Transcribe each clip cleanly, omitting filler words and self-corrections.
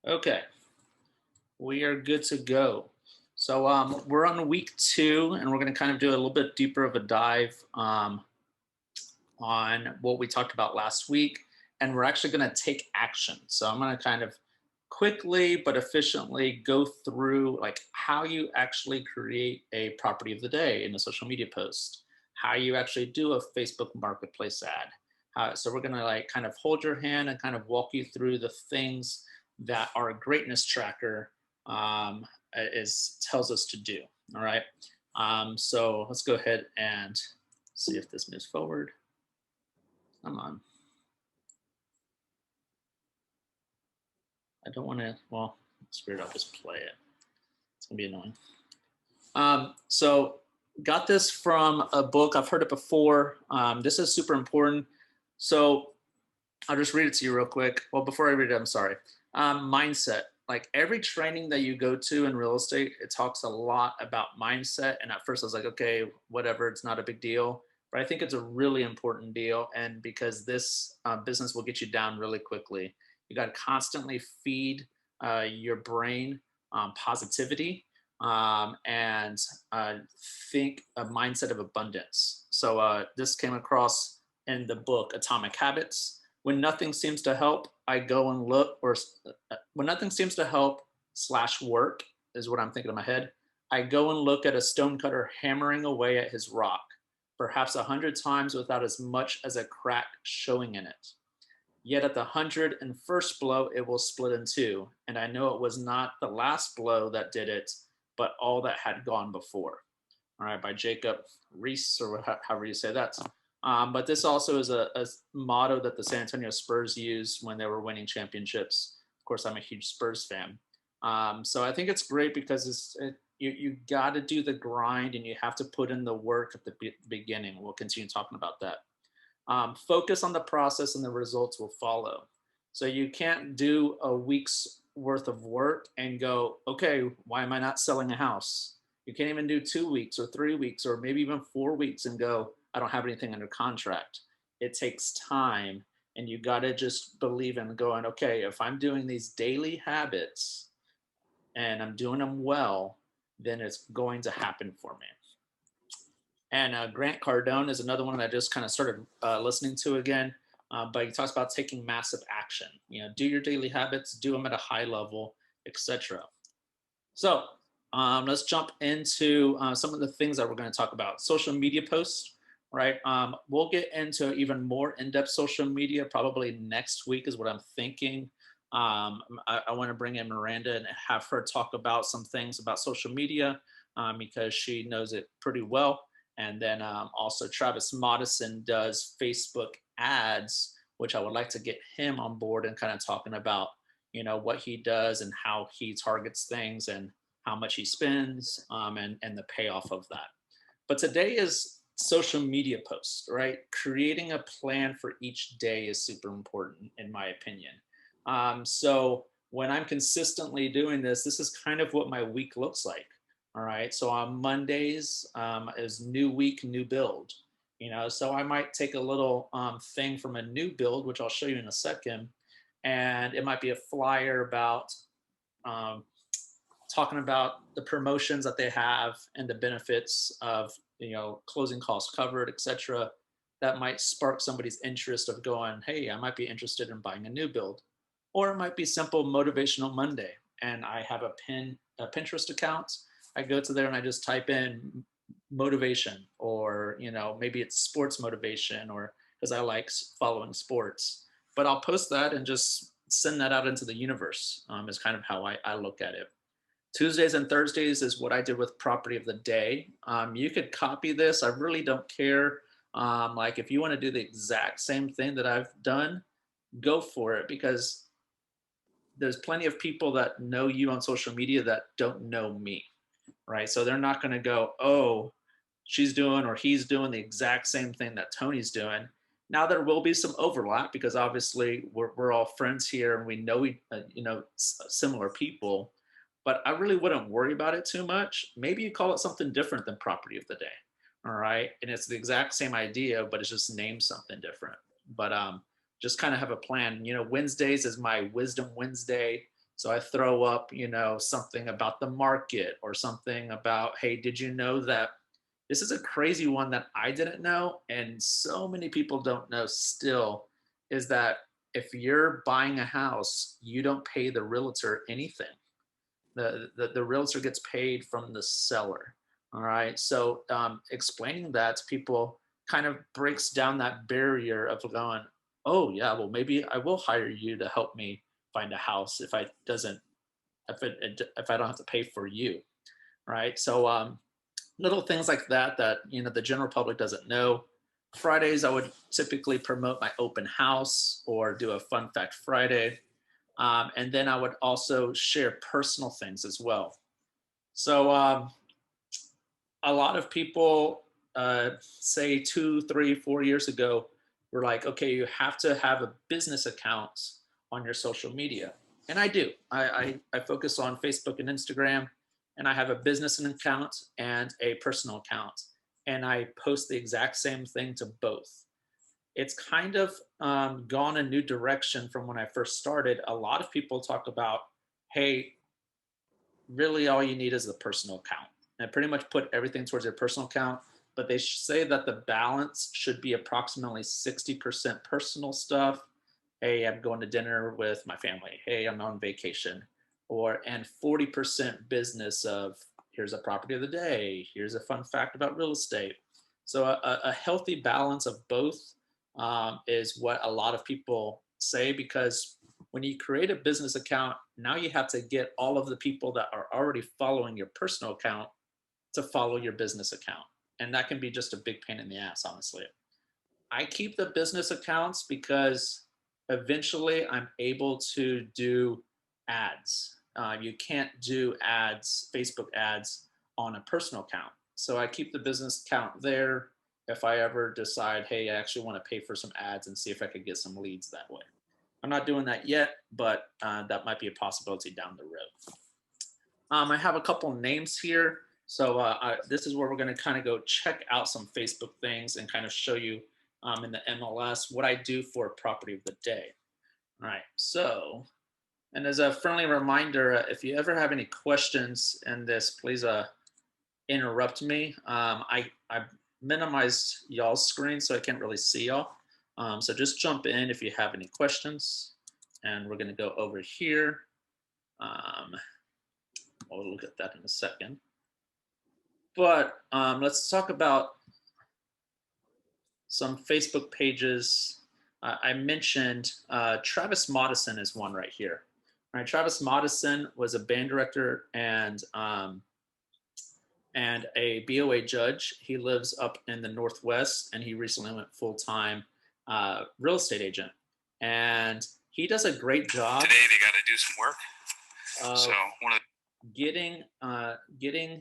Okay, we are good to go. So we're on week 2, and we're going to kind of do a little bit deeper of a dive on what we talked about last week, and we're actually going to take action. So I'm going to kind of quickly but efficiently go through like how you actually create a property of the day in a social media post, how you actually do a Facebook marketplace ad. So we're going to like kind of hold your hand and kind of walk you through the things that our greatness tracker um, is tells us to do. All right. So let's go ahead and see if this moves forward. Come on. I don't want to. Well, screw it. I'll just play it. It's gonna be annoying. So got this from a book. I've heard it before. This is super important. So I'll just read it to you real quick. Well, before I read it, I'm sorry. Mindset. Like every training that you go to in real estate, it talks a lot about mindset. And at first I was like, okay, whatever, it's not a big deal. But I think it's a really important deal. And because this business will get you down really quickly, you got to constantly feed your brain positivity and think a mindset of abundance. So this came across in the book Atomic Habits. When nothing seems to help, I go and look, or when nothing seems to help slash work is what I'm thinking in my head. I go and look at a stonecutter hammering away at his rock, perhaps 100 times without as much as a crack showing in it. Yet at the 101st blow, it will split in two. And I know it was not the last blow that did it, but all that had gone before. All right, by Jacob Reese, or however you say that. But this also is a motto that the San Antonio Spurs used when they were winning championships. Of course, I'm a huge Spurs fan. So I think it's great because you got to do the grind and you have to put in the work at the beginning. We'll continue talking about that. Focus on the process and the results will follow. So you can't do a week's worth of work and go, okay, why am I not selling a house? You can't even do 2 weeks or 3 weeks or maybe even 4 weeks and go, I don't have anything under contract. It takes time, and you got to just believe in going, okay, if I'm doing these daily habits and I'm doing them well, then it's going to happen for me. And Grant Cardone is another one that I just kind of started listening to again. But he talks about taking massive action. You know, do your daily habits, do them at a high level, etc. So let's jump into some of the things that we're going to talk about. Social media posts, right? We'll get into even more in-depth social media probably next week, is what I'm thinking. I want to bring in Miranda and have her talk about some things about social media because she knows it pretty well. And then also Travis Modison does Facebook ads, which I would like to get him on board and kind of talking about, you know, what he does and how he targets things and how much he spends and the payoff of that. But today is social media posts, right? Creating a plan for each day is super important, in my opinion. So when I'm consistently doing this, this is kind of what my week looks like. All right. So on Mondays is new week, new build. You know, so I might take a little thing from a new build, which I'll show you in a second, and it might be a flyer about um, talking about the promotions that they have and the benefits of, you know, closing costs covered, etc. That might spark somebody's interest of going, hey, I might be interested in buying a new build. Or it might be simple motivational Monday, and I have a Pinterest account. I go to there and I just type in motivation, or you know, maybe it's sports motivation, or because I like following sports. But I'll post that and just send that out into the universe. Is kind of how I look at it. Tuesdays and Thursdays is what I did with property of the day. You could copy this. I really don't care. Like if you want to do the exact same thing that I've done, go for it, because there's plenty of people that know you on social media that don't know me, right? So they're not going to go, oh, she's doing or he's doing the exact same thing that Tony's doing. Now there will be some overlap because obviously we're all friends here and we know similar people, but I really wouldn't worry about it too much. Maybe you call it something different than property of the day, all right? And it's the exact same idea, but it's just named something different. But just kind of have a plan. You know, Wednesdays is my Wisdom Wednesday. So I throw up, something about the market or something about, hey, did you know that this is a crazy one that I didn't know, and so many people don't know still, is that if you're buying a house, you don't pay the realtor anything. The realtor gets paid from the seller. All right. So explaining that to people kind of breaks down that barrier of going, oh yeah, well maybe I will hire you to help me find a house if I don't have to pay for you. Right. So little things like that the general public doesn't know. Fridays I would typically promote my open house or do a fun fact Friday. And then I would also share personal things as well. So a lot of people, say 2, 3, 4 years ago, were like, okay, you have to have a business account on your social media. And I do. I focus on Facebook and Instagram, and I have a business account and a personal account. And I post the exact same thing to both. It's kind of gone a new direction from when I first started. A lot of people talk about, hey, really all you need is the personal account, and pretty much put everything towards your personal account. But they say that the balance should be approximately 60% personal stuff. Hey, I'm going to dinner with my family. Hey, I'm on vacation. And 40% business of, here's a property of the day. Here's a fun fact about real estate. So a healthy balance of both is what a lot of people say, because when you create a business account, now you have to get all of the people that are already following your personal account to follow your business account. And that can be just a big pain in the ass, honestly. I keep the business accounts because eventually I'm able to do ads. You can't do ads, Facebook ads, on a personal account. So I keep the business account there. If I ever decide, hey, I actually want to pay for some ads and see if I could get some leads that way. I'm not doing that yet, but that might be a possibility down the road. I have a couple names here. So this is where we're going to kind of go check out some Facebook things and kind of show you in the MLS what I do for property of the day. All right. So, and as a friendly reminder, if you ever have any questions in this, please interrupt me. I minimized y'all's screen so I can't really see y'all. So just jump in if you have any questions. And we're going to go over here. We'll look at that in a second. But let's talk about some Facebook pages. I mentioned Travis Modison is one right here. All right, Travis Modison was a band director and a BOA judge. He lives up in the Northwest, and he recently went full-time real estate agent. And he does a great job. Today they got to do some work. So one of getting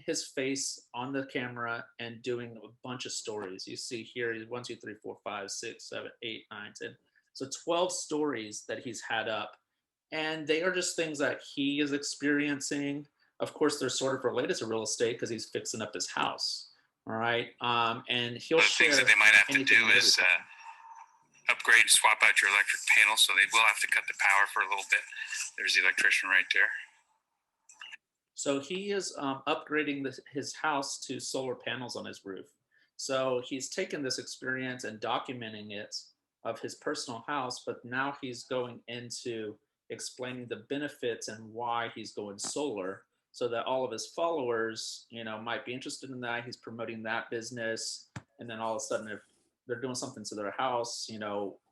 his face on the camera and doing a bunch of stories. You see here, 1, 2, 3, 4, 5, 6, 7, 8, 9, 10. So 12 stories that he's had up, and they are just things that he is experiencing. Of course, they're sort of related to real estate because he's fixing up his house. All right, and he'll share. Things that they might have to do is upgrade, swap out your electric panel, so they will have to cut the power for a little bit. There's the electrician right there. So he is upgrading his house to solar panels on his roof. So he's taken this experience and documenting it of his personal house, but now he's going into explaining the benefits and why he's going solar, so that all of his followers, might be interested in that. He's promoting that business, and then all of a sudden, if they're doing something to their house,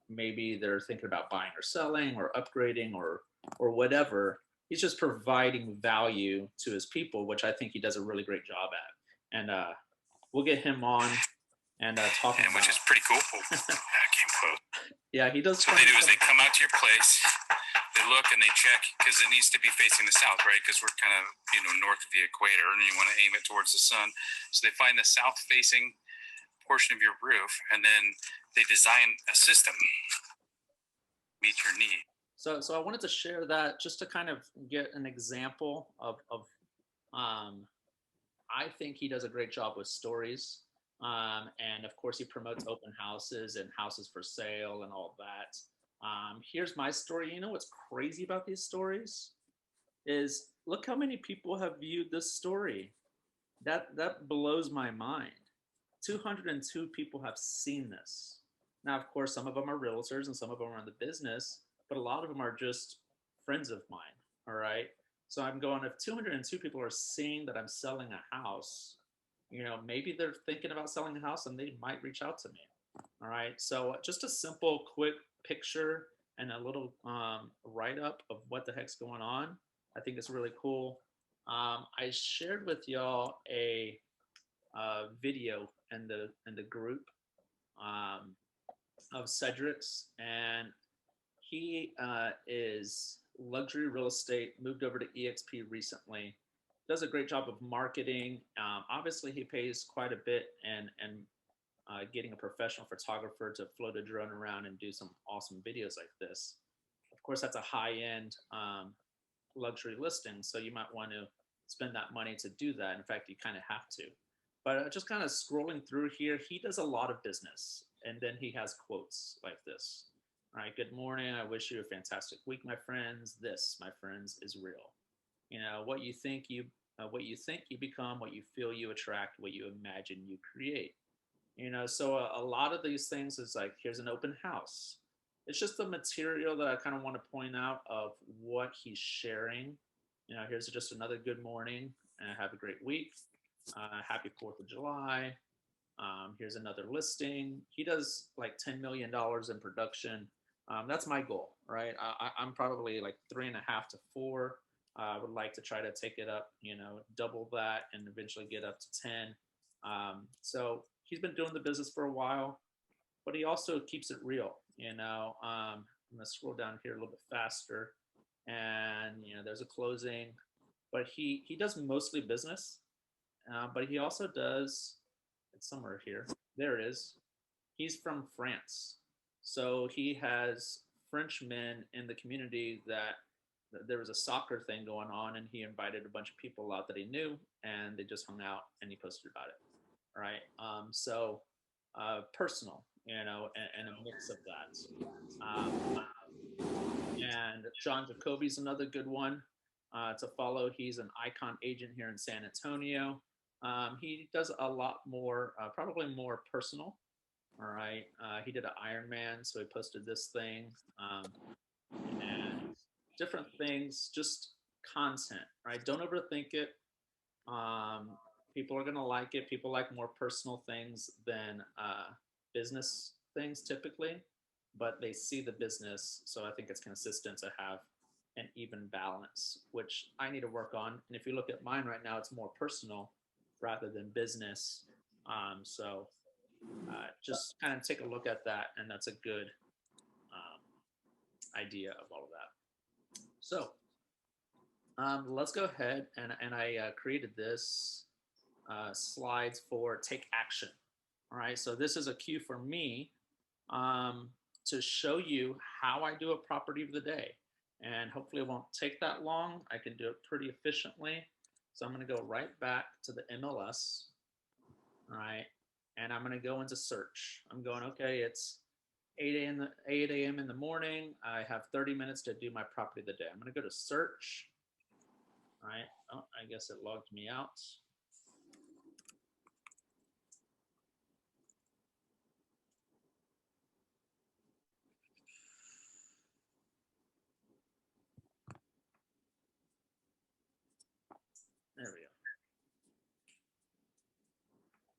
maybe they're thinking about buying or selling or upgrading or whatever. He's just providing value to his people, which I think he does a really great job at. And we'll get him on and talk about, which is pretty cool. That came close. Yeah, he does. So what they do is they come out to your place, they look and they check, because it needs to be facing the south, right? Because we're kind of north of the equator, and you want to aim it towards the sun. So they find the south-facing portion of your roof, and then they design a system meet your need. So I wanted to share that just to kind of get an example of I think he does a great job with stories. And of course, he promotes open houses and houses for sale and all that. Here's my story. You know what's crazy about these stories? is look how many people have viewed this story. That blows my mind. 202 people have seen this. Now, of course, some of them are realtors and some of them are in the business, but a lot of them are just friends of mine. All right. So I'm going, if 202 people are seeing that I'm selling a house, maybe they're thinking about selling a house and they might reach out to me. All right. So just a simple, quick picture and a little write up of what the heck's going on. I think it's really cool. I shared with y'all a video in the group um, of Cedric's, and he is luxury real estate. Moved over to EXP recently. Does a great job of marketing. Obviously, he pays quite a bit, and getting a professional photographer to float a drone around and do some awesome videos like this. Of course, that's a high end luxury listing, so you might want to spend that money to do that. In fact, you kind of have to. But just kind of scrolling through here, he does a lot of business, and then he has quotes like this. All right, good morning. I wish you a fantastic week, my friends. This, my friends, is real. What you think you become, what you feel you attract, what you imagine you create. So a lot of these things is like, here's an open house. It's just the material that I kind of want to point out of what he's sharing. Here's just another good morning and have a great week. Happy 4th of July. Here's another listing. He does like $10 million in production. That's my goal, right? I'm probably like 3.5 to 4. I would like to try to take it up, double that and eventually get up to 10. So he's been doing the business for a while, but he also keeps it real. I'm gonna scroll down here a little bit faster, and there's a closing, but he does mostly business, but he also does. It's somewhere here. There it is. He's from France, so he has French men in the community that there was a soccer thing going on, and he invited a bunch of people out that he knew, and they just hung out, and he posted about it. Right. So personal, and a mix of that. And John Jacoby's another good one to follow. He's an icon agent here in San Antonio. He does a lot more, probably more personal. All right. He did an Ironman, so he posted this thing and different things, just content, right? Don't overthink it. Um, People are going to like it. People like more personal things than business things typically, but they see the business. So I think it's consistent to have an even balance, which I need to work on. And if you look at mine right now, it's more personal rather than business. Just kind of take a look at that, and that's a good idea of all of that. So let's go ahead, and I created this slides for take action. All right, so this is a cue for me um, to show you how I do a property of the day. And hopefully it won't take that long. I can do it pretty efficiently. So I'm going to go right back to the MLS. All right, and I'm going to go into search. I'm going, okay, it's 8 a.m. in the morning. I have 30 minutes to do my property of the day. I'm going to go to search. All right, oh, I guess it logged me out. There we go.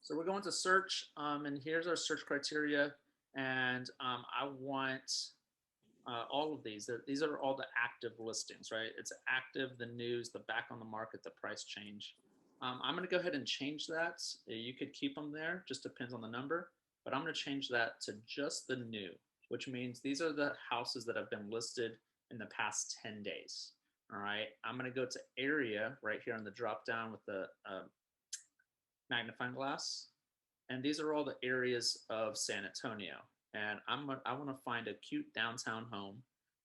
So we're going to search, and here's our search criteria. And I want all of these. These are all the active listings, right? It's active, the news, the back on the market, the price change. I'm going to go ahead and change that. You could keep them there, just depends on the number. But I'm going to change that to just the new, which means these are the houses that have been listed in the past 10 days. All right. I'm going to go to area right here on the drop down with the magnifying glass. And these are all the areas of San Antonio. And I want to find a cute downtown home.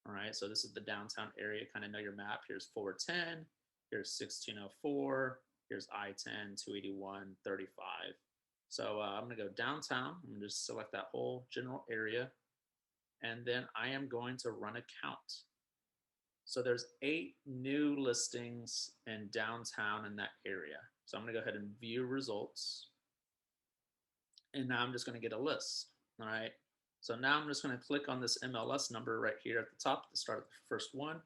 All right, so this is the downtown area. Kind of know your map. Here's 410. Here's 1604. Here's I-10, 281, 35. So I'm going to go downtown. I'm going to just select that whole general area. And then I am going to run a count. So there's 8 new listings in downtown in that area. So I'm going to go ahead and view results. And now I'm just going to get a list. All right. So now I'm just going to click on this MLS number right here at the top to start the first one.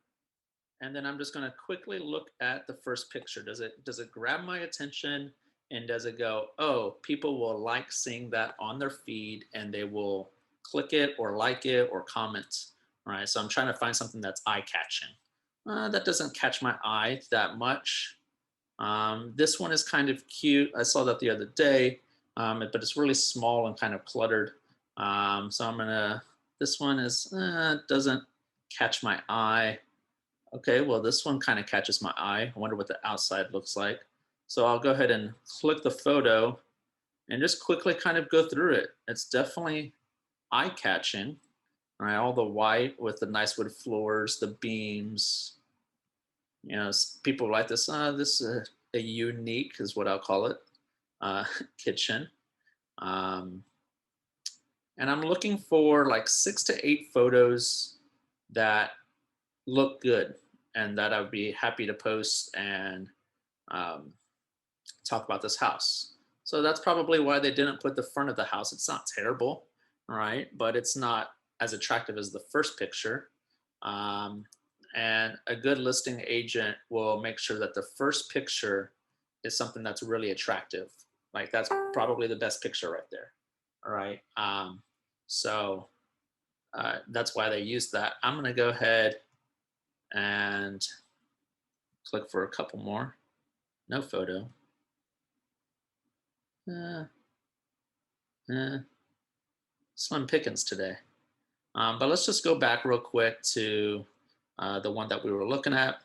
And then I'm just going to quickly look at the first picture. Does it grab my attention, and does it go, oh, people will like seeing that on their feed and they will click it or like it or comment. All right. So I'm trying to find something that's eye catching. That doesn't catch my eye that much. This one is kind of cute. I saw that the other day, but it's really small and kind of cluttered. So I'm gonna, this one is, doesn't catch my eye. Okay, well, this one kind of catches my eye. I wonder what the outside looks like. So I'll go ahead and click the photo and just quickly kind of go through it. It's definitely eye catching. All right, all the white with the nice wood floors, the beams. You know, people like this. This is a unique, is what I'll call it, kitchen. Um, and I'm looking for like 6 to 8 photos that look good and that I would be happy to post and um, talk about this house. So that's probably why they didn't put the front of the house. It's not terrible, right? But it's not as attractive as the first picture. Um, and a good listing agent will make sure that the first picture is something that's really attractive. Like that's probably the best picture right there. All right. So that's why they use that. I'm going to go ahead and click for a couple more. No photo. Slim pickings today. But let's just go back real quick to the one that we were looking at.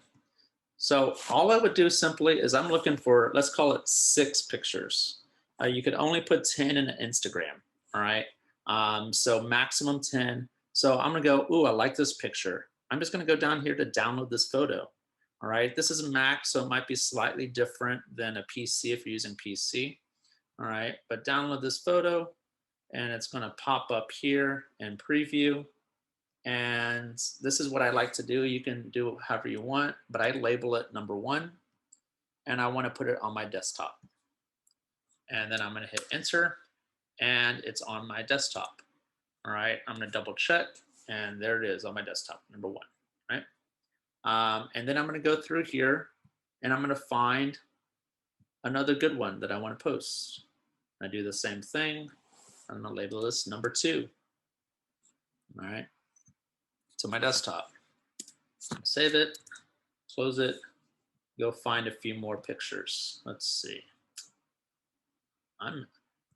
So all I would do simply is I'm looking for, let's call it 6 pictures. You could only put 10 in Instagram, all right? So maximum 10. So I'm gonna go, ooh, I like this picture. I'm just gonna go down here to download this photo, all right? This is a Mac, so it might be slightly different than a PC if you're using PC, all right? But download this photo, and it's gonna pop up here in preview. And this is what I like to do. You can do however you want, but I label it number 1, and I want to put it on my desktop. And then I'm going to hit enter, and it's on my desktop. All right, I'm going to double check, and there it is on my desktop, number 1. Right, and then I'm going to go through here, and I'm going to find another good one that I want to post. I do the same thing. I'm going to label this number 2. All right, to my desktop. Save it, close it, go find a few more pictures. Let's see.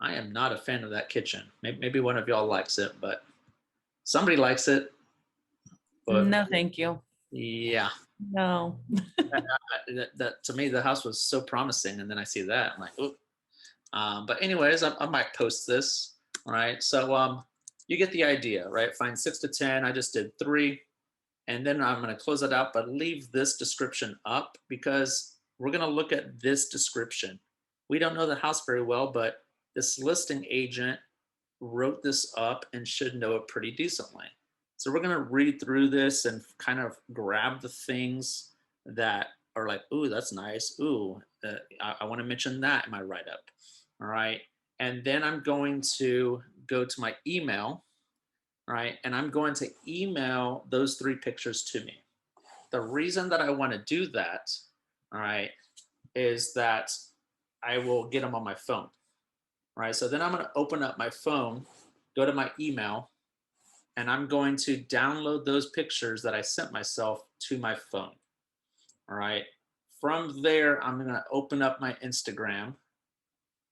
I am not a fan of that kitchen. Maybe one of y'all likes it, but somebody likes it. But No, thank you. yeah, No. that to me the house was so promising, and then I see that I'm like, oh. But anyways, I might post this. All right, so you get the idea, right? Find 6 to 10. I just did 3. And then I'm going to close it out, but leave this description up because we're going to look at this description. We don't know the house very well, but this listing agent wrote this up and should know it pretty decently. So we're going to read through this and kind of grab the things that are like, ooh, that's nice. Ooh, I want to mention that in my write-up. All right. And then I'm going to go to my email. Right, and I'm going to email those 3 pictures to me. The reason that I want to do that, all right, is that I will get them on my phone. All right, so then I'm going to open up my phone, go to my email, and I'm going to download those pictures that I sent myself to my phone. All right, from there, I'm going to open up my Instagram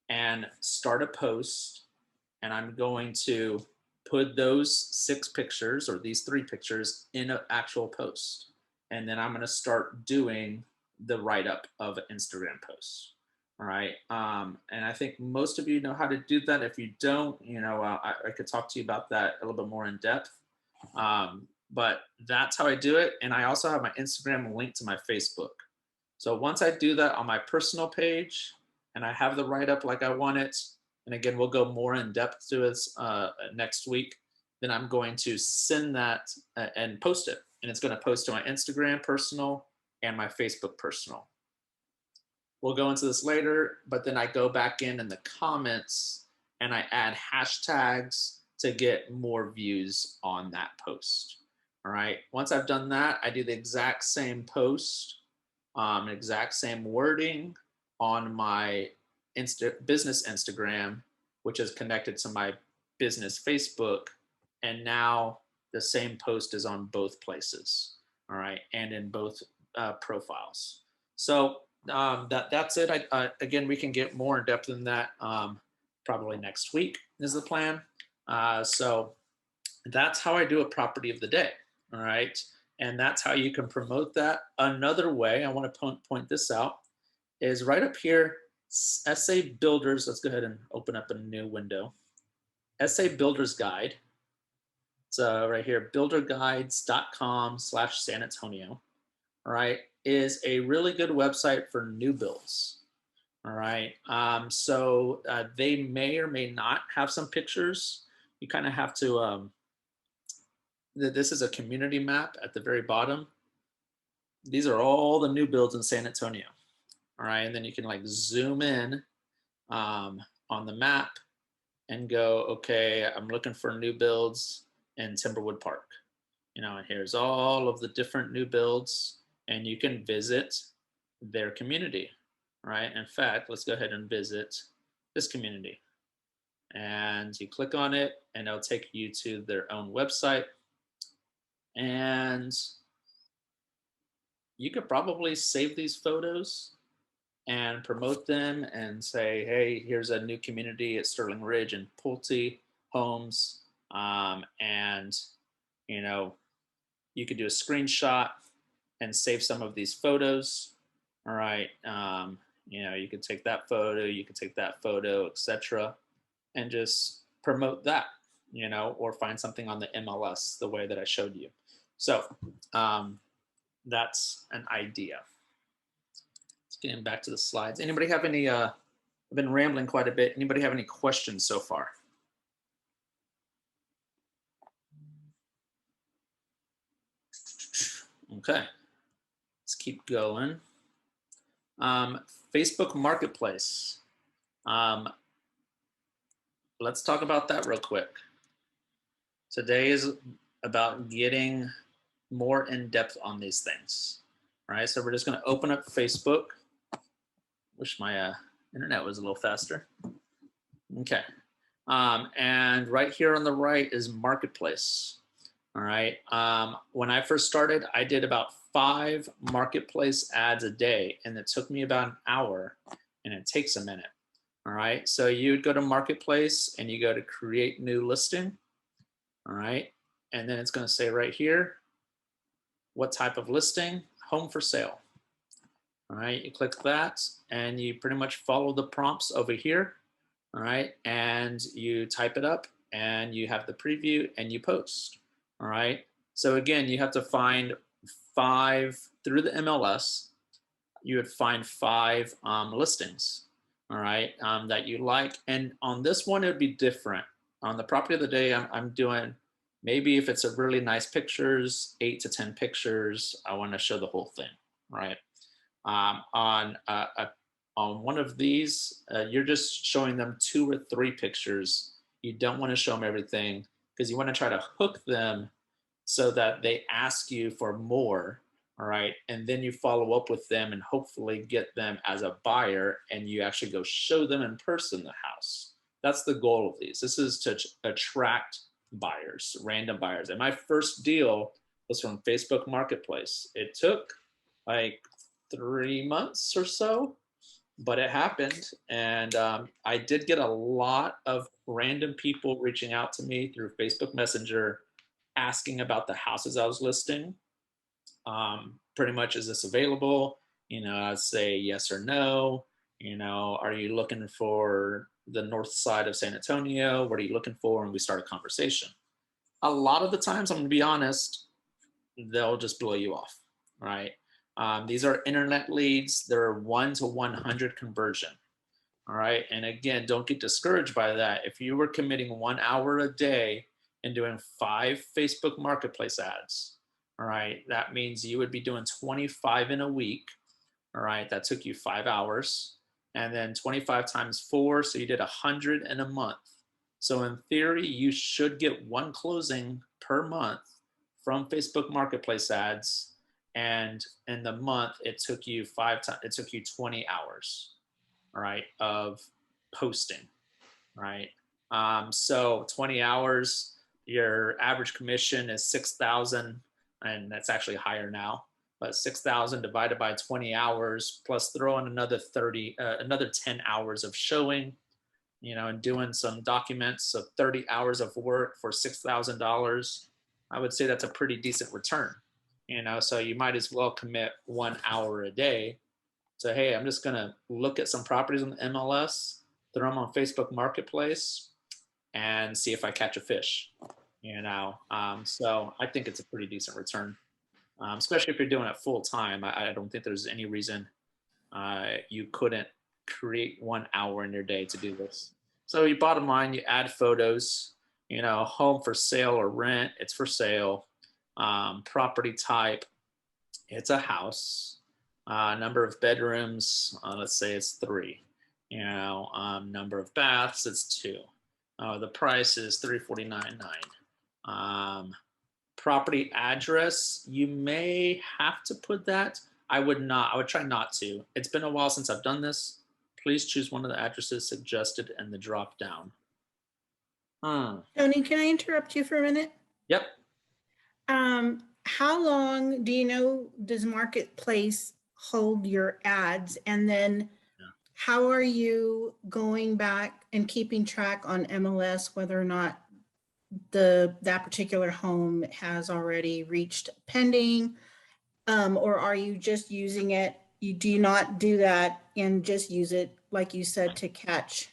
and start a post, and I'm going to put those 6 pictures or these 3 pictures in an actual post. And then I'm going to start doing the write-up of an Instagram post. All right. And I think most of you know how to do that. If you don't, you know, I could talk to you about that a little bit more in depth. But that's how I do it. And I also have my Instagram linked to my Facebook. So once I do that on my personal page and I have the write-up like I want it, and again, we'll go more in depth to it next week, then I'm going to send that and post it. and it's going to post to my Instagram personal and my Facebook personal. We'll go into this later, but then I go back in the comments and I add hashtags to get more views on that post. All right. Once I've done that, I do the exact same post, exact same wording on my business Instagram, which is connected to my business Facebook. And now the same post is on both places. All right. And in both profiles. So that's it. Again, we can get more in depth than that probably next week is the plan. So that's how I do a property of the day. All right. And that's how you can promote that. Another way I want to point this out is right up here, Essay Builders. Let's go ahead and open up a new window. Essay Builders Guide. It's right here, builderguides.com/San Antonio. All right, is a really good website for new builds. All right, so they may or may not have some pictures. You kind of have to, this is a community map at the very bottom. These are all the new builds in San Antonio. All right, and then you can like zoom in on the map and go, okay, I'm looking for new builds in Timberwood Park. You know, and here's all of the different new builds, and you can visit their community, right? In fact, let's go ahead and visit this community. And you click on it, and it'll take you to their own website. And you could probably save these photos and promote them and say, hey, here's a new community at Sterling Ridge and Pulte Homes. And, you know, you could do a screenshot and save some of these photos. All right. You know, you could take that photo, you could take that photo, etc., and just promote that, you know, or find something on the MLS the way that I showed you. So that's an idea. Let's get back to the slides. Anybody have any, I've been rambling quite a bit. Anybody have any questions so far? Okay, let's keep going. Facebook Marketplace. Let's talk about that real quick. Today is about getting more in depth on these things. All right, so we're just going to open up Facebook. Wish my internet was a little faster. Okay, and right here on the right is Marketplace. All right, when I first started, I did about 5 marketplace ads a day, and it took me about an hour, and it takes a minute. All right, so you would go to Marketplace and you go to create new listing. All right, and then it's going to say right here, what type of listing? Home for sale. All right, you click that and you pretty much follow the prompts over here. All right, and you type it up and you have the preview and you post. All right, so again, you have to find 5 through the MLS. You would find 5 listings, all right, that you like. And on this one, it would be different. On the property of the day, I'm doing, maybe if it's a really nice pictures, 8 to 10 pictures, I want to show the whole thing, right? On one of these, you're just showing them 2 or 3 pictures. You don't want to show them everything because you want to try to hook them so that they ask you for more. All right, and then you follow up with them and hopefully get them as a buyer, and you actually go show them in person the house. That's the goal of these. This is to attract buyers, random buyers. And my first deal was from Facebook Marketplace. It took like 3 months or so, but it happened. And I did get a lot of random people reaching out to me through Facebook Messenger asking about the houses I was listing. Pretty much, is this available? You know, I'd say yes or no. You know, are you looking for the north side of San Antonio? What are you looking for? And we start a conversation. A lot of the times, I'm going to be honest, they'll just blow you off, right? These are internet leads. They're 1 to 100 conversion. All right. And again, don't get discouraged by that. If you were committing 1 hour a day and doing 5 Facebook Marketplace ads, all right, that means you would be doing 25 in a week. All right, that took you 5 hours. And then 25 times four, so you did 100 in a month. So in theory, you should get one closing per month from Facebook Marketplace ads. And in the month, it took you it took you 20 hours, all right, of posting, right? So 20 hours, your average commission is 6,000, and that's actually higher now. But 6,000 divided by 20 hours, plus throw in another another 10 hours of showing, and doing some documents. So 30 hours of work for $6,000. I would say that's a pretty decent return. So you might as well commit 1 hour a day. So hey, I'm just gonna look at some properties on the MLS, throw them on Facebook Marketplace, and see if I catch a fish. So I think it's a pretty decent return, especially if you're doing it full time. I don't think there's any reason you couldn't create 1 hour in your day to do this. So you bottom line, you add photos. Home for sale or rent, it's for sale. Property type, it's a house. Number of bedrooms, let's say it's 3. Number of baths, it's 2. The price is $349.9. Property address, you may have to put that. I would not. I would try not to. It's been a while since I've done this. Please choose one of the addresses suggested in the drop down. Tony, can I interrupt you for a minute? Yep. How long does Marketplace hold your ads? And then how are you going back and keeping track on MLS whether or not that particular home has already reached pending? Or are you just using it? You do not do that and just use it, like you said, to catch?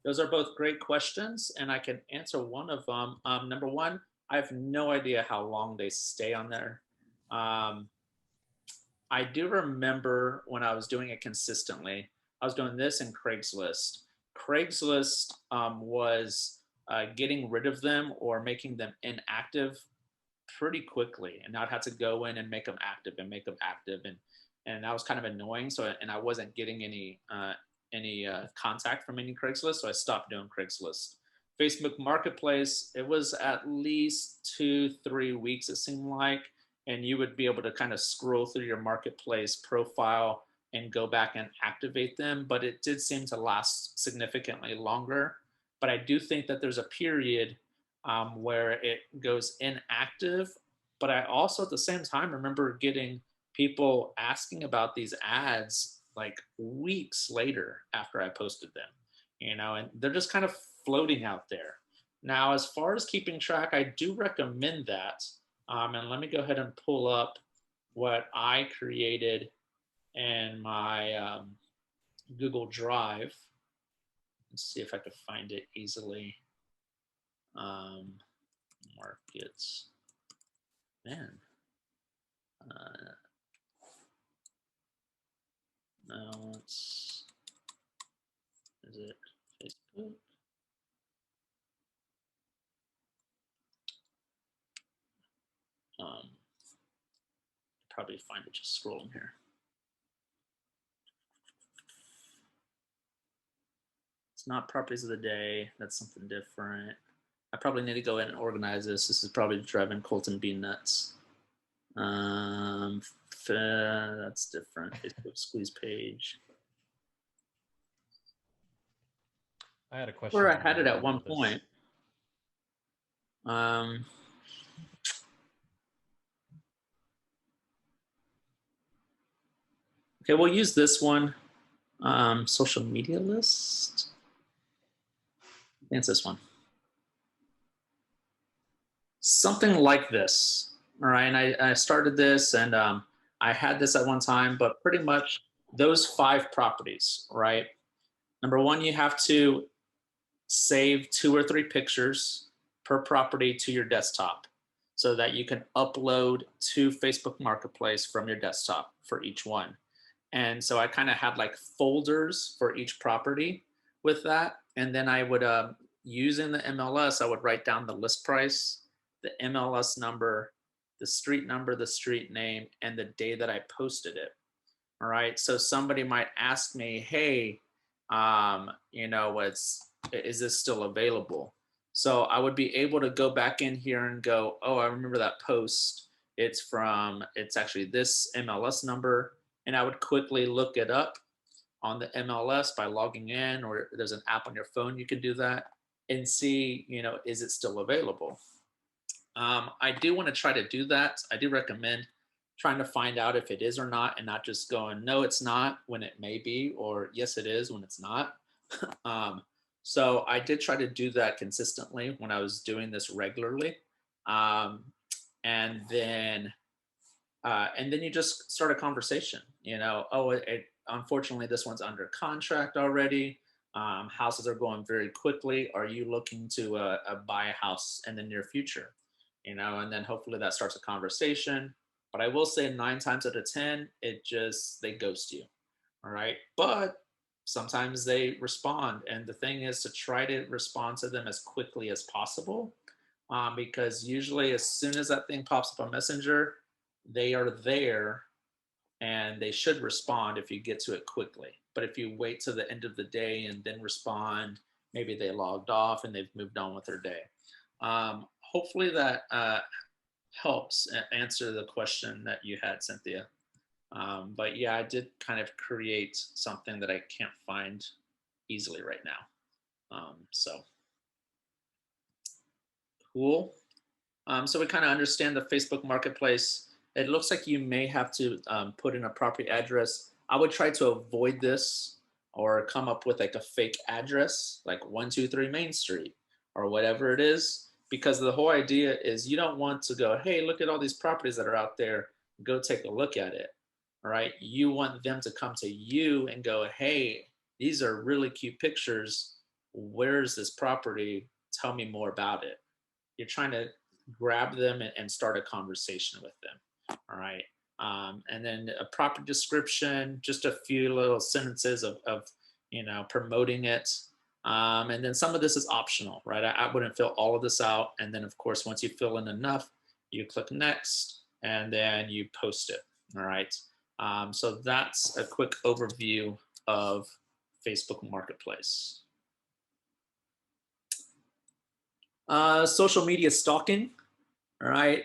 Those are both great questions, and I can answer one of them. Number one, I have no idea how long they stay on there. I do remember when I was doing it consistently, I was doing this in Craigslist. Craigslist was getting rid of them or making them inactive pretty quickly, and I'd have to go in and make them active and that was kind of annoying. So and I wasn't getting any contact from any Craigslist, so I stopped doing Craigslist. Facebook Marketplace, it was at least 2-3 weeks, it seemed like, and you would be able to kind of scroll through your Marketplace profile and go back and activate them, but it did seem to last significantly longer. But I do think that there's a period where it goes inactive. But I also at the same time remember getting people asking about these ads like weeks later after I posted them, and they're just kind of floating out there. Now, as far as keeping track, I do recommend that. And let me go ahead and pull up what I created in my Google Drive. Let's see if I could find it easily. Markets. Man. No, is it Facebook? Probably find it just scrolling here. It's not properties of the day. That's something different. I probably need to go in and organize this. This is probably driving Colton B nuts. That's different. Facebook squeeze page. I had a question. Where I had it at one point. Okay, we'll use this one. Social media list. I think it's this one. Something like this. All right, and I started this, and I had this at one time, but pretty much those 5 properties, right? Number one, you have to save 2 or 3 pictures per property to your desktop so that you can upload to Facebook Marketplace from your desktop for each one. And so I kind of had like folders for each property with that. And then I would, using the MLS, I would write down the list price, the MLS number, the street number, the street name, and the day that I posted it. All right. So somebody might ask me, hey, is this still available? So I would be able to go back in here and go, oh, I remember that post. It's actually this MLS number. And I would quickly look it up on the MLS by logging in, or there's an app on your phone, you can do that and see, is it still available? I do want to try to do that. I do recommend trying to find out if it is or not, and not just going, no, it's not, when it may be, or yes, it is, when it's not. So I did try to do that consistently when I was doing this regularly. Um, and then you just start a conversation, oh, unfortunately, this one's under contract already. Houses are going very quickly. Are you looking to buy a house in the near future? And then hopefully that starts a conversation. But I will say 9 times out of 10, they ghost you. All right. But sometimes they respond. And the thing is to try to respond to them as quickly as possible. Because usually as soon as that thing pops up on Messenger, they are there and they should respond if you get to it quickly. But if you wait till the end of the day and then respond, maybe they logged off and they've moved on with their day. Hopefully that helps answer the question that you had, Cynthia. But yeah, I did kind of create something that I can't find easily right now. So cool. So we kind of understand the Facebook Marketplace. It looks like you may have to put in a property address. I would try to avoid this or come up with like a fake address, like 123 Main Street or whatever it is, because the whole idea is you don't want to go, hey, look at all these properties that are out there. Go take a look at it. All right. You want them to come to you and go, hey, these are really cute pictures. Where's this property? Tell me more about it. You're trying to grab them and start a conversation with them. All right. And then a proper description, just a few little sentences of promoting it. And then some of this is optional, right? I wouldn't fill all of this out. And then of course, once you fill in enough, you click next and then you post it. All right. So that's a quick overview of Facebook Marketplace. Social media stalking. All right.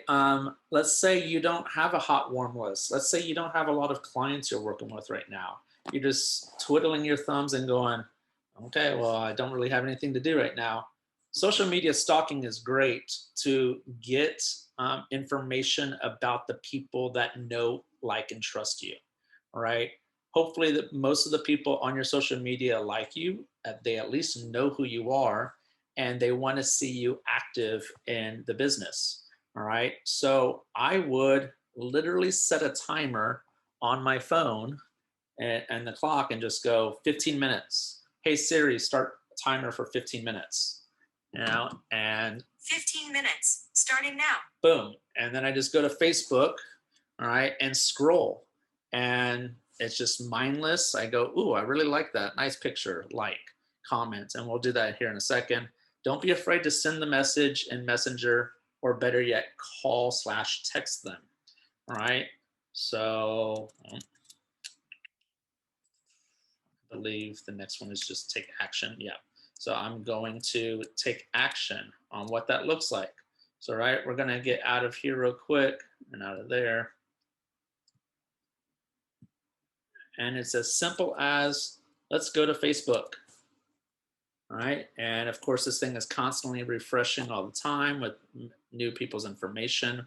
Let's say you don't have a hot warm list. Let's say you don't have a lot of clients you're working with right now. You're just twiddling your thumbs and going, okay, well, I don't really have anything to do right now. Social media stalking is great to get information about the people that know, like, and trust you. All right. Hopefully that most of the people on your social media like you, they at least know who you are, and they want to see you active in the business. All right. So I would literally set a timer on my phone and the clock and just go 15 minutes. Hey, Siri, start a timer for 15 minutes, and 15 minutes starting now. Boom. And then I just go to Facebook. All right. And scroll, and it's just mindless. I go, ooh, I really like that. Nice picture, like, comment. And we'll do that here in a second. Don't be afraid to send the message in Messenger, or better yet, call/text them. All right. So I believe the next one is just take action. Yeah. So I'm going to take action on what that looks like. So, right, we're going to get out of here real quick and out of there. And it's as simple as, let's go to Facebook. All right. And of course, this thing is constantly refreshing all the time with new people's information.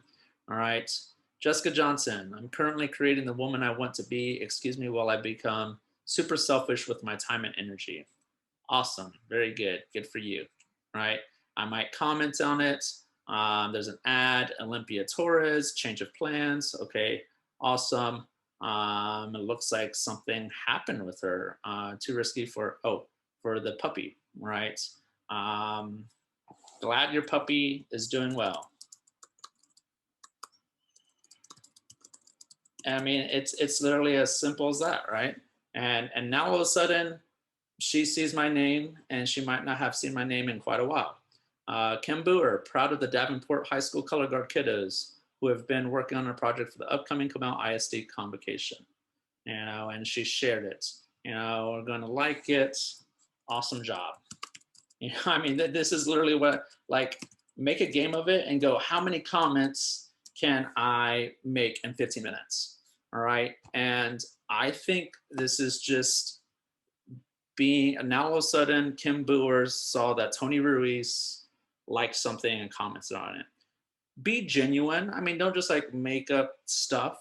All right. Jessica Johnson, I'm currently creating the woman I want to be. Excuse me while I become super selfish with my time and energy. Awesome. Very good. Good for you. All right. I might comment on it. There's an ad, Olympia Torres, change of plans. Okay. Awesome. It looks like something happened with her. Too risky for the puppy, right? Glad your puppy is doing well. I mean, it's literally as simple as that, right? And now all of a sudden, she sees my name, and she might not have seen my name in quite a while. Kim Boer, proud of the Davenport High School color guard kiddos who have been working on a project for the upcoming Camel ISD convocation, and she shared it. We're going to like it. Awesome job. I mean, this is literally what, like, make a game of it and go, how many comments can I make in 15 minutes? All right. And I think this is just being, now all of a sudden, Kim Boers saw that Tony Ruiz liked something and commented on it. Be genuine. I mean, don't just like make up stuff,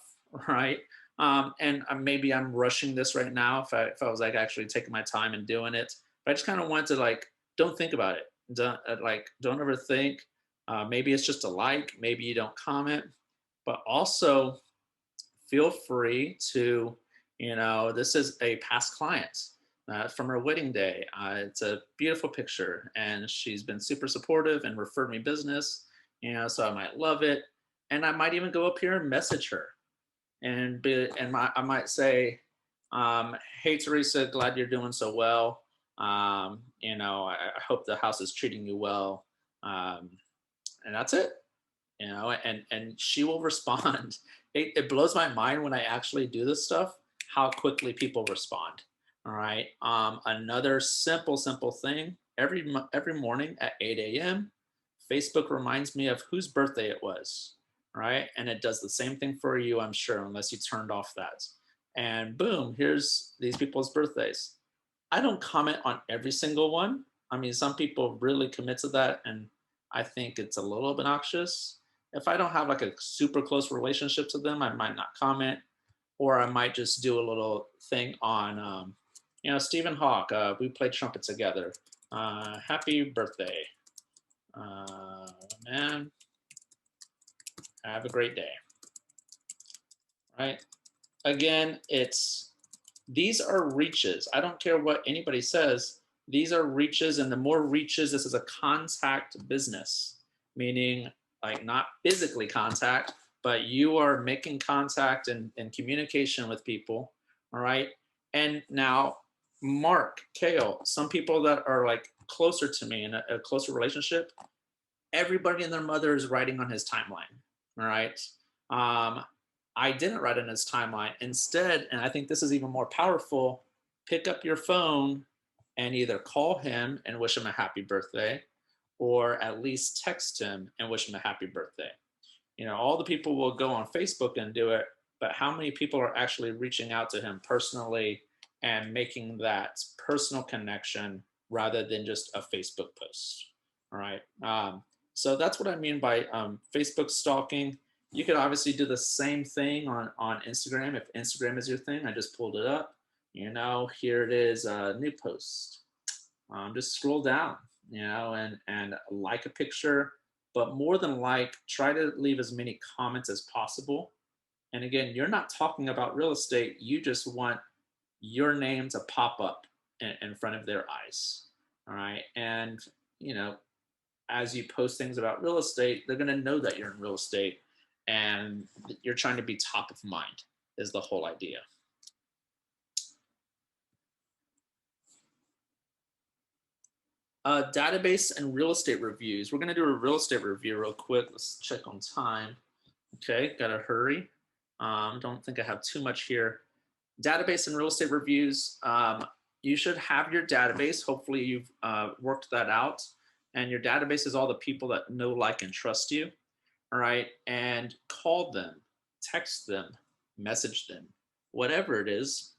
right? And maybe I'm rushing this right now if I was like actually taking my time and doing it. But I just kind of want to like, don't think about it. Don't overthink. Maybe it's just a like, maybe you don't comment, but also feel free to, this is a past client from her wedding day. It's a beautiful picture and she's been super supportive and referred me business, so I might love it. And I might even go up here and message her I might say, hey, Teresa, glad you're doing so well. I hope the house is treating you well. And that's it, and she will respond. It blows my mind when I actually do this stuff, how quickly people respond. All right. Another simple thing, every morning at 8 a.m., Facebook reminds me of whose birthday it was. Right. And it does the same thing for you, I'm sure, unless you turned off that. And boom, here's these people's birthdays. I don't comment on every single one. I mean, some people really commit to that, and I think it's a little obnoxious. If I don't have like a super close relationship to them, I might not comment, or I might just do a little thing on, Stephen Hawk. We played trumpet together. Happy birthday, man. Have a great day. Right? Again, these are reaches. I don't care what anybody says. These are reaches, and the more reaches, this is a contact business, meaning like not physically contact, but you are making contact and communication with people. All right. And now, Mark, Kale, some people that are like closer to me in a closer relationship, everybody and their mother is writing on his timeline. All right. I didn't write on his timeline. Instead, and I think this is even more powerful, pick up your phone and either call him and wish him a happy birthday, or at least text him and wish him a happy birthday. All the people will go on Facebook and do it, but how many people are actually reaching out to him personally and making that personal connection rather than just a Facebook post? All right. So that's what I mean by Facebook stalking. You could obviously do the same thing on Instagram. If Instagram is your thing, I just pulled it up. Here it is, a new post. Just scroll down, and like a picture, but more than like, try to leave as many comments as possible. And again, you're not talking about real estate. You just want your name to pop up in front of their eyes. All right. And, as you post things about real estate, they're going to know that you're in real estate and you're trying to be top of mind is the whole idea. Database and real estate reviews. We're going to do a real estate review real quick. Let's check on time. Okay, got to hurry. Don't think I have too much here. Database and real estate reviews. You should have your database. Hopefully you've worked that out. And your database is all the people that know, like, and trust you. All right. And call them, text them, message them, whatever it is.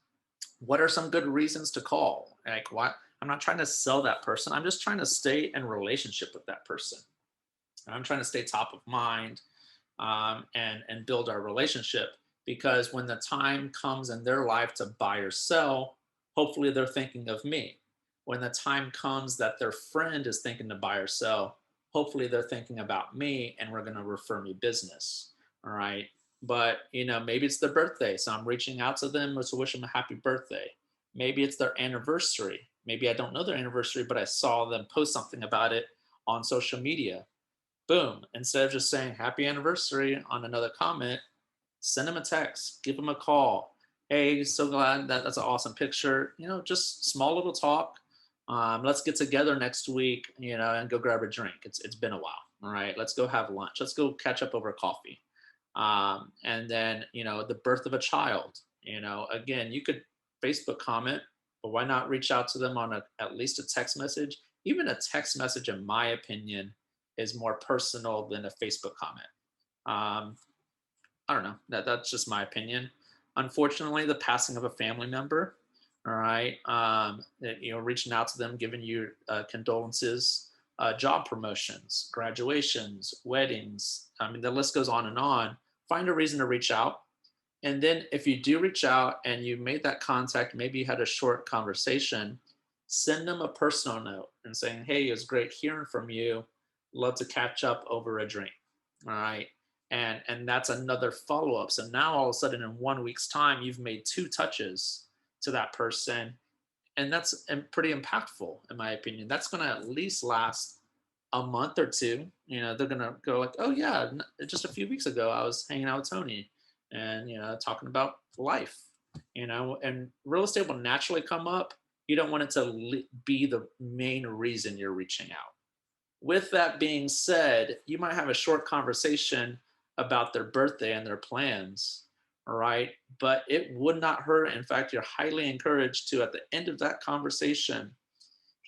What are some good reasons to call? Like, what? I'm not trying to sell that person. I'm just trying to stay in relationship with that person. I'm trying to stay top of mind and build our relationship, because when the time comes in their life to buy or sell, hopefully they're thinking of me. When the time comes that their friend is thinking to buy or sell, hopefully they're thinking about me and we're going to refer me business. All right. But, maybe it's their birthday, so I'm reaching out to them to wish them a happy birthday. Maybe it's their anniversary. Maybe I don't know their anniversary, but I saw them post something about it on social media. Boom. Instead of just saying happy anniversary on another comment, send them a text, give them a call. Hey, so glad that's an awesome picture. Just small little talk. Let's get together next week, and go grab a drink. It's been a while. All right. Let's go have lunch. Let's go catch up over coffee. And then, the birth of a child, again, you could Facebook comment, but why not reach out to them on at least a text message? Even a text message, in my opinion, is more personal than a Facebook comment. I don't know. That's just my opinion. Unfortunately, the passing of a family member, all right, reaching out to them, giving you condolences, job promotions, graduations, weddings. I mean, the list goes on and on. Find a reason to reach out. And then if you do reach out and you made that contact, maybe you had a short conversation, send them a personal note and saying, hey, it was great hearing from you. Love to catch up over a drink. All right. And that's another follow-up. So now all of a sudden in 1 week's time, you've made 2 touches to that person. And that's pretty impactful, in my opinion. That's going to at least last a month or 2. They're going to go like, oh yeah, just a few weeks ago, I was hanging out with Tony and, talking about life, and real estate will naturally come up. You don't want it to be the main reason you're reaching out. With that being said, you might have a short conversation about their birthday and their plans, all right? But it would not hurt. In fact, you're highly encouraged to, at the end of that conversation,